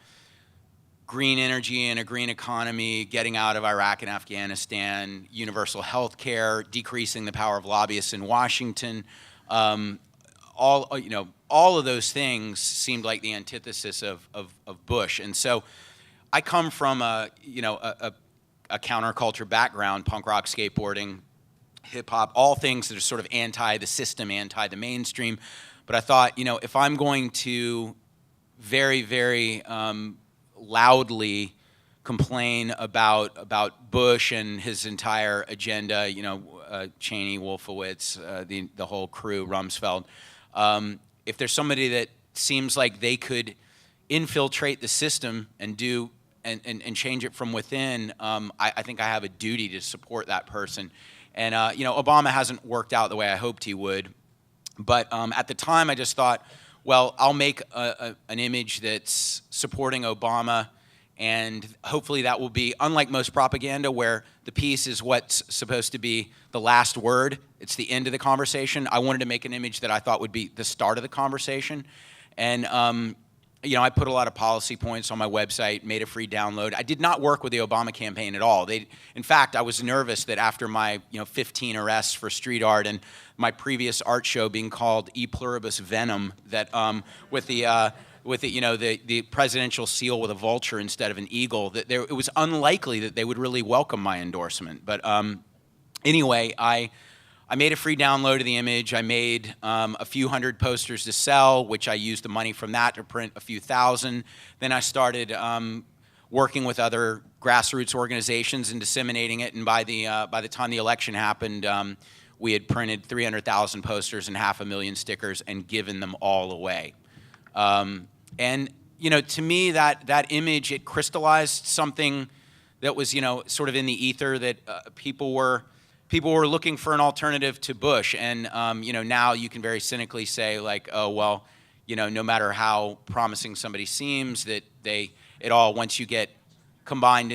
green energy and a green economy, getting out of Iraq and Afghanistan, universal health care, decreasing the power of lobbyists in Washington, all of those things seemed like the antithesis of Bush. And so I come from a counterculture background, punk rock, skateboarding, hip hop, all things that are sort of anti the system, anti the mainstream. But I thought, if I'm going to very, very loudly complain about Bush and his entire agenda, Cheney, Wolfowitz, the whole crew, Rumsfeld, if there's somebody that seems like they could infiltrate the system and do and change it from within, I think I have a duty to support that person. And Obama hasn't worked out the way I hoped he would, but at the time I just thought, well, I'll make an image that's supporting Obama, and hopefully that will be, unlike most propaganda where the piece is what's supposed to be the last word, it's the end of the conversation. I wanted to make an image that I thought would be the start of the conversation. And I put a lot of policy points on my website, made a free download. I did not work with the Obama campaign at all. In fact, I was nervous that after my 15 arrests for street art and my previous art show being called E Pluribus Venom, that with the presidential seal with a vulture instead of an eagle, that it was unlikely that they would really welcome my endorsement. But anyway, I made a free download of the image. I made a few hundred posters to sell, which I used the money from that to print a few thousand. Then I started working with other grassroots organizations and disseminating it. And by the time the election happened, we had printed 300,000 posters and 500,000 stickers and given them all away. And to me, that image, it crystallized something that was sort of in the ether, that people were looking for an alternative to Bush. And, now you can very cynically say, like, oh, well, no matter how promising somebody seems, that once you get combined,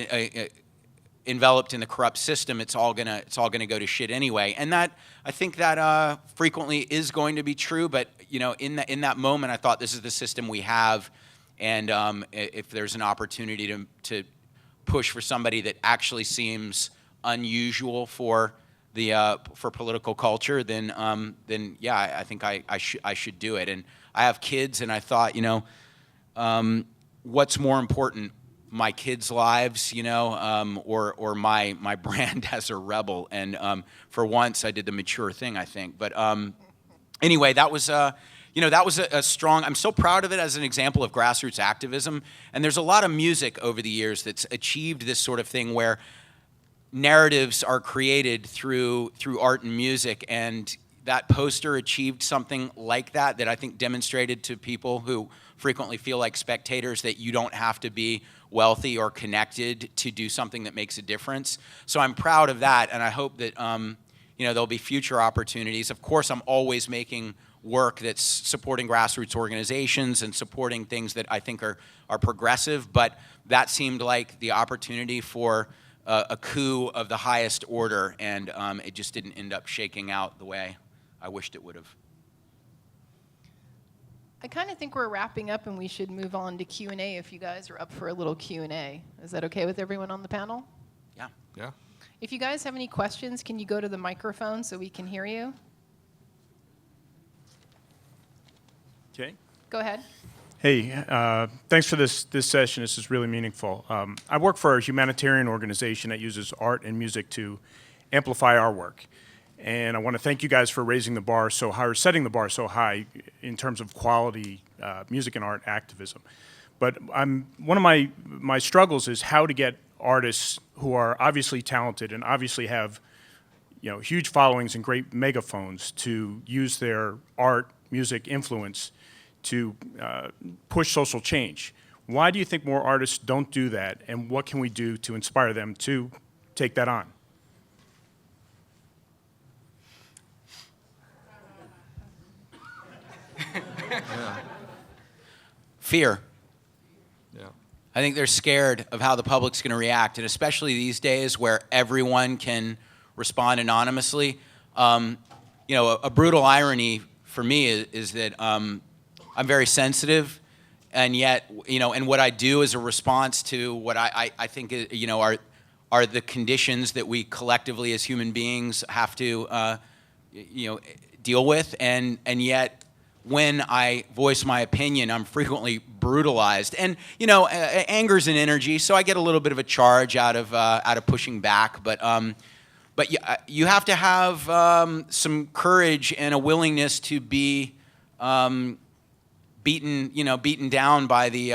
enveloped in the corrupt system, it's all gonna go to shit anyway. And I think that frequently is going to be true. But, in that moment, I thought this is the system we have. And if there's an opportunity to push for somebody that actually seems unusual for political culture, then yeah, I think I should do it. And I have kids, and I thought, what's more important, my kids' lives, or my brand as a rebel? And for once, I did the mature thing, I think. But anyway, that was a strong. I'm so proud of it as an example of grassroots activism. And there's a lot of music over the years that's achieved this sort of thing where narratives are created through art and music, and that poster achieved something like that I think demonstrated to people who frequently feel like spectators that you don't have to be wealthy or connected to do something that makes a difference. So I'm proud of that, and I hope that there'll be future opportunities. Of course, I'm always making work that's supporting grassroots organizations and supporting things that I think are progressive, but that seemed like the opportunity for a coup of the highest order, and it just didn't end up shaking out the way I wished it would have. I kind of think we're wrapping up, and we should move on to Q&A if you guys are up for a little Q&A. Is that okay with everyone on the panel? Yeah. Yeah. If you guys have any questions, can you go to the microphone so we can hear you? Okay. Go ahead. Hey, thanks for this session. This is really meaningful. I work for a humanitarian organization that uses art and music to amplify our work. And I want to thank you guys for raising the bar so high, or setting the bar so high in terms of quality music and art activism. But one of my struggles is how to get artists who are obviously talented and obviously have huge followings and great megaphones to use their art, music influence to push social change. Why do you think more artists don't do that, and what can we do to inspire them to take that on? Fear. Yeah. I think they're scared of how the public's going to react, and especially these days where everyone can respond anonymously. A brutal irony for me is that I'm very sensitive, and yet, and what I do is a response to what I think, are the conditions that we collectively as human beings have to, deal with, and yet, when I voice my opinion, I'm frequently brutalized, and anger's an energy, so I get a little bit of a charge out of pushing back, but you have to have some courage and a willingness to be beaten down by the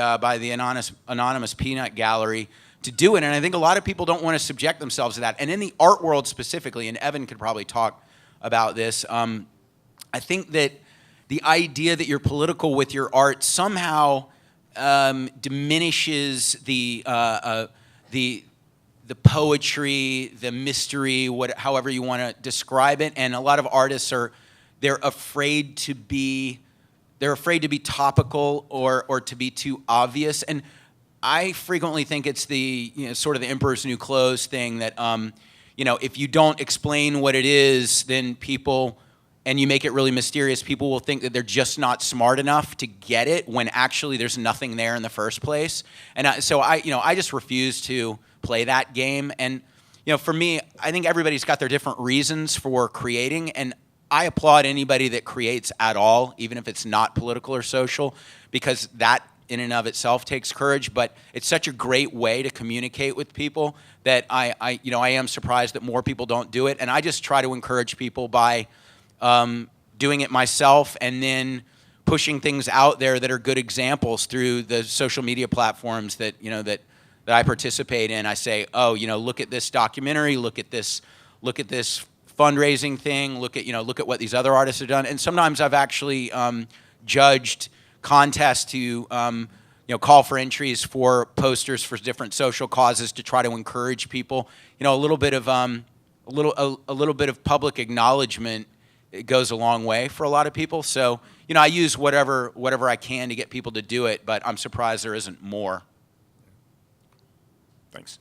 anonymous peanut gallery to do it, and I think a lot of people don't want to subject themselves to that, and in the art world specifically, and Evan could probably talk about this. I think that the idea that you're political with your art somehow diminishes the poetry, the mystery, however you want to describe it. And a lot of artists they're afraid to be topical or to be too obvious. And I frequently think it's the sort of the emperor's new clothes thing that if you don't explain what it is, then people, and you make it really mysterious, people will think that they're just not smart enough to get it when actually there's nothing there in the first place. And so I just refuse to play that game. And for me, I think everybody's got their different reasons for creating, and I applaud anybody that creates at all, even if it's not political or social, because that in and of itself takes courage. But it's such a great way to communicate with people that I am surprised that more people don't do it. And I just try to encourage people by doing it myself, and then pushing things out there that are good examples through the social media platforms that that I participate in. I say, look at this documentary, look at this fundraising thing, look at what these other artists have done. And sometimes I've actually judged contests to call for entries for posters for different social causes to try to encourage people. A little bit of a little bit of public acknowledgement, it goes a long way for a lot of people. So, I use whatever I can to get people to do it, but I'm surprised there isn't more. Thanks.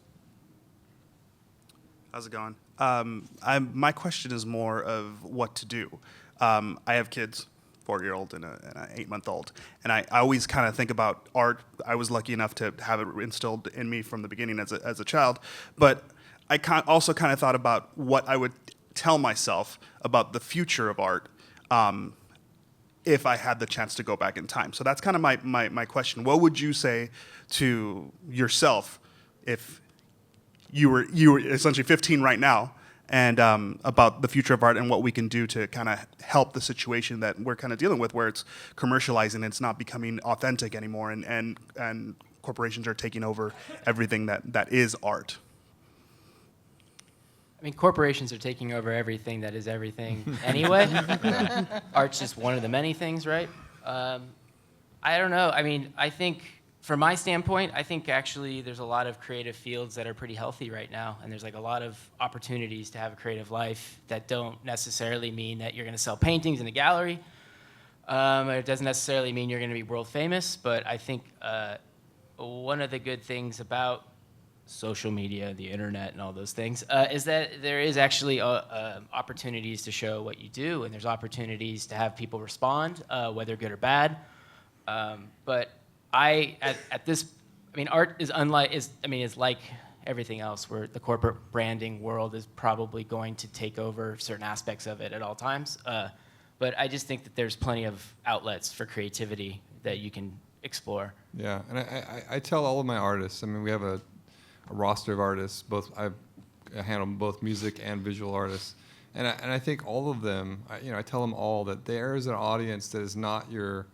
How's it going? My question is more of what to do. I have kids, 4-year-old and an 8-month-old, and I always kind of think about art. I was lucky enough to have it instilled in me from the beginning as a child, but I also kind of thought about what I would tell myself about the future of art if I had the chance to go back in time. So that's kind of my question. What would you say to yourself if you were essentially 15 right now, and about the future of art and what we can do to kind of help the situation that we're kind of dealing with, where it's commercializing and it's not becoming authentic anymore, and corporations are taking over everything that is art? I mean, corporations are taking over everything that is everything anyway. Art's just one of the many things, right? I don't know. I mean, I think from my standpoint, I think actually there's a lot of creative fields that are pretty healthy right now, and there's like a lot of opportunities to have a creative life that don't necessarily mean that you're going to sell paintings in a gallery. It doesn't necessarily mean you're going to be world famous, but I think one of the good things about social media, the internet, and all those things, is that there is actually opportunities to show what you do, and there's opportunities to have people respond, whether good or bad. But art is like everything else, where the corporate branding world is probably going to take over certain aspects of it at all times. But I just think that there's plenty of outlets for creativity that you can explore. Yeah, and I tell all of my artists, I mean, we have a roster of artists, I handle both music and visual artists, and I think all of them, I tell them all that there is an audience that is not your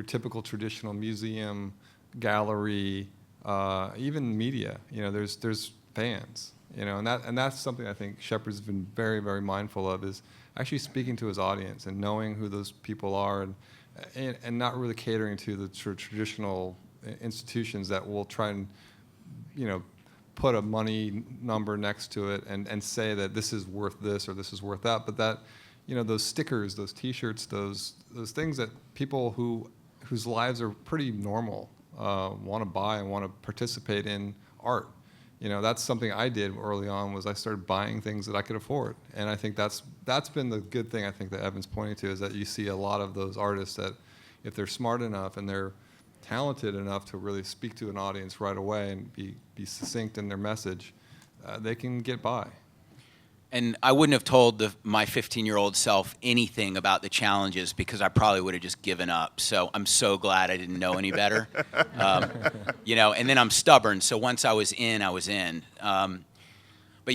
typical traditional museum, gallery, even media. There's fans, and that's something I think Shepard's been very, very mindful of, is actually speaking to his audience and knowing who those people are, and not really catering to the traditional institutions that will try and put a money number next to it and say that this is worth this or this is worth that, but that those stickers, those T-shirts, those things that people whose lives are pretty normal want to buy and want to participate in art. that's something I did early on, was I started buying things that I could afford. And I think that's been the good thing, I think, that Evan's pointing to, is that you see a lot of those artists that, if they're smart enough and they're talented enough to really speak to an audience right away and be succinct in their message, they can get by. And I wouldn't have told my 15-year-old self anything about the challenges, because I probably would have just given up. So I'm so glad I didn't know any better. And then I'm stubborn. So once I was in, I was in. But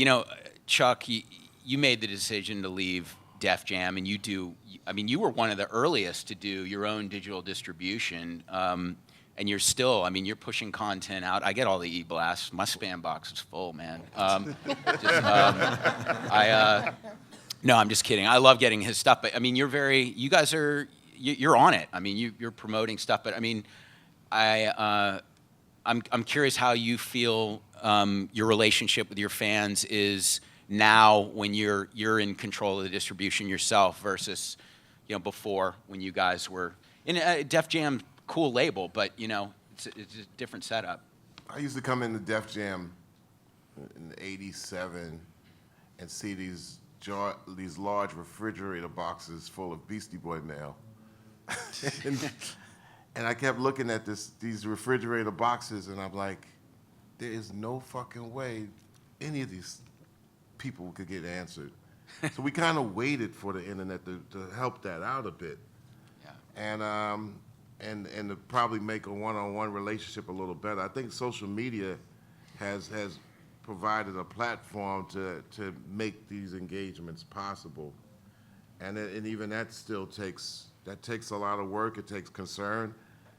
Chuck, you made the decision to leave Def Jam, and you were one of the earliest to do your own digital distribution. And you're still, you're pushing content out. I get all the e-blasts. My spam box is full, man. No, I'm just kidding. I love getting his stuff, but you guys are, you're on it. You're promoting stuff, but I'm curious how you feel your relationship with your fans is now when you're in control of the distribution yourself versus, before, when you guys were in Def Jam. Cool label, but it's a different setup. I used to come into Def Jam in '87 and see these large refrigerator boxes full of Beastie Boy mail, and I kept looking at these refrigerator boxes, and I'm like, there is no fucking way any of these people could get answered. So we kind of waited for the internet to help that out a bit, and to probably make a one-on-one relationship a little better. I think social media has provided a platform to make these engagements possible, and even that still takes a lot of work. It takes concern.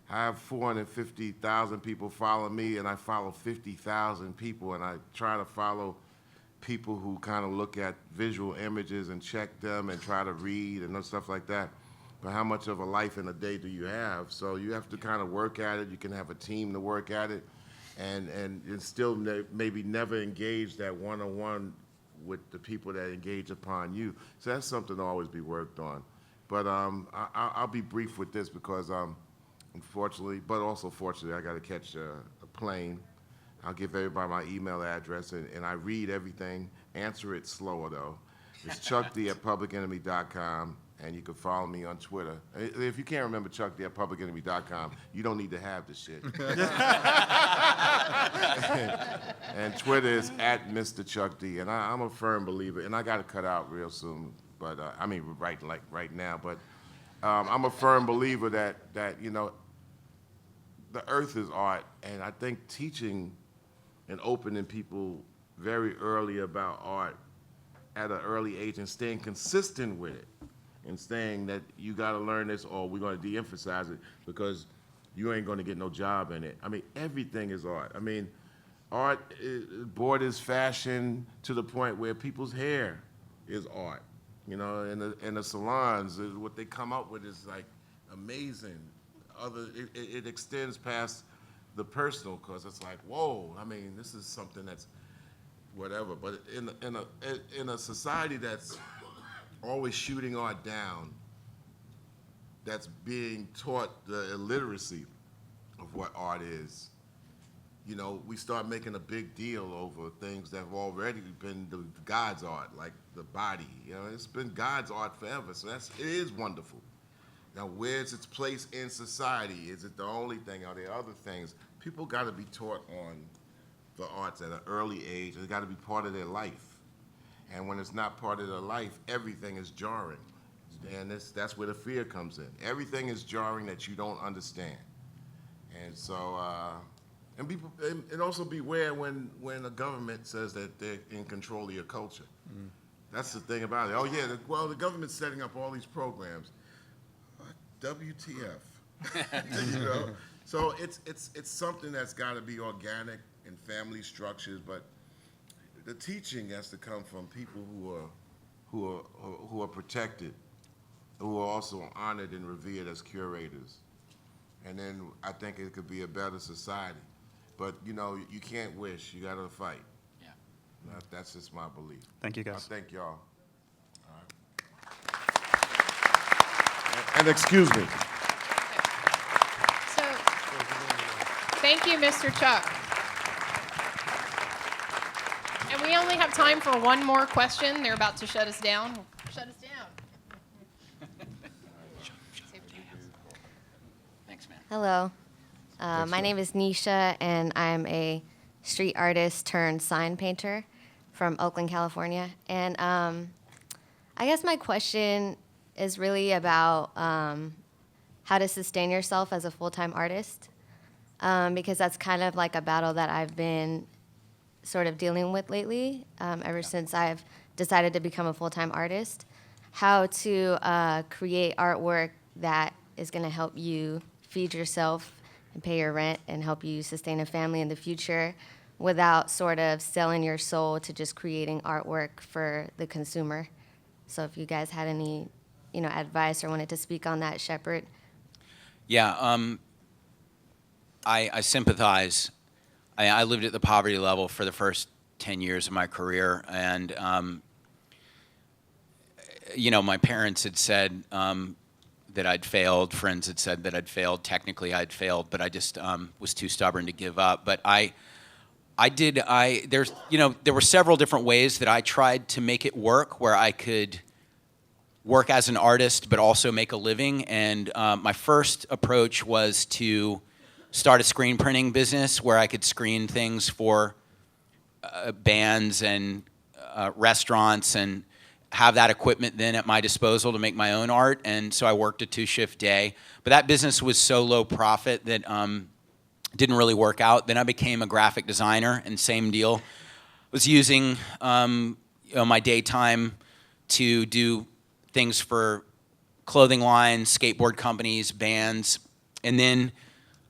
I have 450,000 people follow me, and I follow 50,000 people, and I try to follow people who kind of look at visual images and check them and try to read and stuff like that. But how much of a life in a day do you have? So you have to kind of work at it. You can have a team to work at it, and still maybe never engage that one-on-one with the people that engage upon you. So that's something to always be worked on. But I'll be brief with this because unfortunately, but also fortunately, I got to catch a plane. I'll give everybody my email address, and I read everything. Answer it slower, though. It's chuckd@publicenemy.com. And you can follow me on Twitter. If you can't remember chuckd@publicenemy.com, you don't need to have the shit. And Twitter is @MrChuckD. And I'm a firm believer, and I got to cut out real soon, but right now. But I'm a firm believer that the earth is art, and I think teaching and opening people very early about art at an early age and staying consistent with it, and saying that you got to learn this or we're going to de-emphasize it because you ain't going to get no job in it. Everything is art. Art borders fashion to the point where people's hair is art. In the salons, what they come up with is like amazing. It extends past the personal, because it's like, whoa, this is something that's whatever. But in a society that's always shooting art down, that's being taught the illiteracy of what art is. We start making a big deal over things that have already been the God's art, like the body. It's been God's art forever, so it is wonderful. Now, where's its place in society? Is it the only thing? Are there other things? People got to be taught on the arts at an early age. It's got to be part of their life. And when it's not part of their life, everything is jarring. And that's where the fear comes in. Everything is jarring that you don't understand. And so, and also beware when a government says that they're in control of your culture. Mm. That's the thing about it. Oh yeah, the government's setting up all these programs. WTF? So it's something that's got to be organic in family structures, but the teaching has to come from people who are protected, who are also honored and revered as curators. And then I think it could be a better society. But you can't wish, you gotta fight. Yeah. That's just my belief. Thank you, guys. Thank y'all. All right. And excuse me. So, thank you, Mr. Chuck. And we only have time for one more question. They're about to shut us down. Shut us down. Thanks, man. Hello. My name is Nisha, and I'm a street artist turned sign painter from Oakland, California. And I guess my question is really about how to sustain yourself as a full-time artist, because that's kind of like a battle that I've been sort of dealing with lately, ever since I've decided to become a full-time artist. How to create artwork that is going to help you feed yourself and pay your rent and help you sustain a family in the future without sort of selling your soul to just creating artwork for the consumer. So if you guys had any, advice or wanted to speak on that, Shepard. Yeah, I sympathize. I lived at the poverty level for the first 10 years of my career, and my parents had said that I'd failed. Friends had said that I'd failed. Technically, I'd failed, but I just was too stubborn to give up. But there were several different ways that I tried to make it work, where I could work as an artist but also make a living. And my first approach was to start a screen printing business where I could screen things for bands and restaurants and have that equipment then at my disposal to make my own art. And so I worked a 2-shift day. But that business was so low profit that didn't really work out. Then I became a graphic designer, and same deal. Was using my daytime to do things for clothing lines, skateboard companies, bands, and then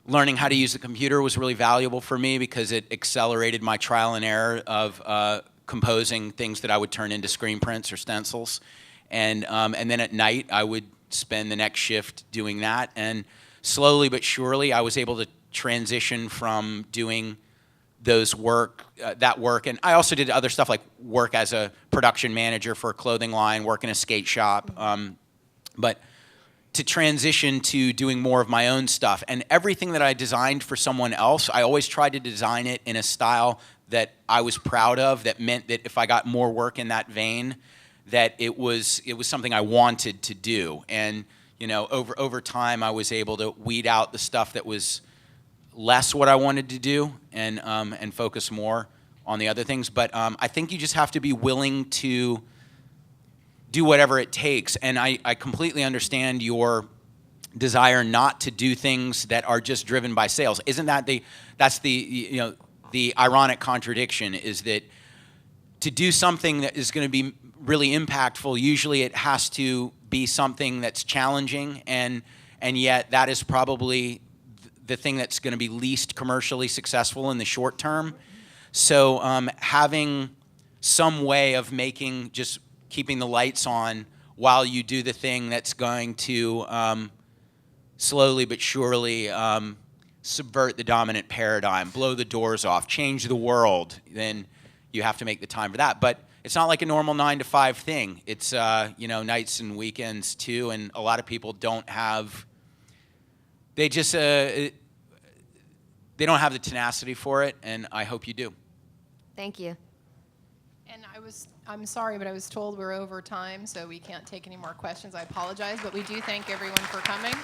learning how to use the computer was really valuable for me because it accelerated my trial and error of composing things that I would turn into screen prints or stencils. And then at night, I would spend the next shift doing that. And slowly but surely, I was able to transition from doing that work. And I also did other stuff like work as a production manager for a clothing line, work in a skate shop. But to transition to doing more of my own stuff. And everything that I designed for someone else, I always tried to design it in a style that I was proud of, that meant that if I got more work in that vein, that it was something I wanted to do. And over time, I was able to weed out the stuff that was less what I wanted to do and focus more on the other things. But I think you just have to be willing to do whatever it takes. And I completely understand your desire not to do things that are just driven by sales. Isn't that the ironic contradiction is that to do something that is going to be really impactful, usually it has to be something that's challenging, and yet that is probably the thing that's going to be least commercially successful in the short term. So having some way of keeping the lights on while you do the thing that's going to slowly but surely subvert the dominant paradigm, blow the doors off, change the world, then you have to make the time for that. But it's not like a normal 9-to-5 thing. It's nights and weekends too, and a lot of people don't have. They just they don't have the tenacity for it, and I hope you do. Thank you. And I'm sorry, but I was told we're over time, so we can't take any more questions. I apologize, but we do thank everyone for coming.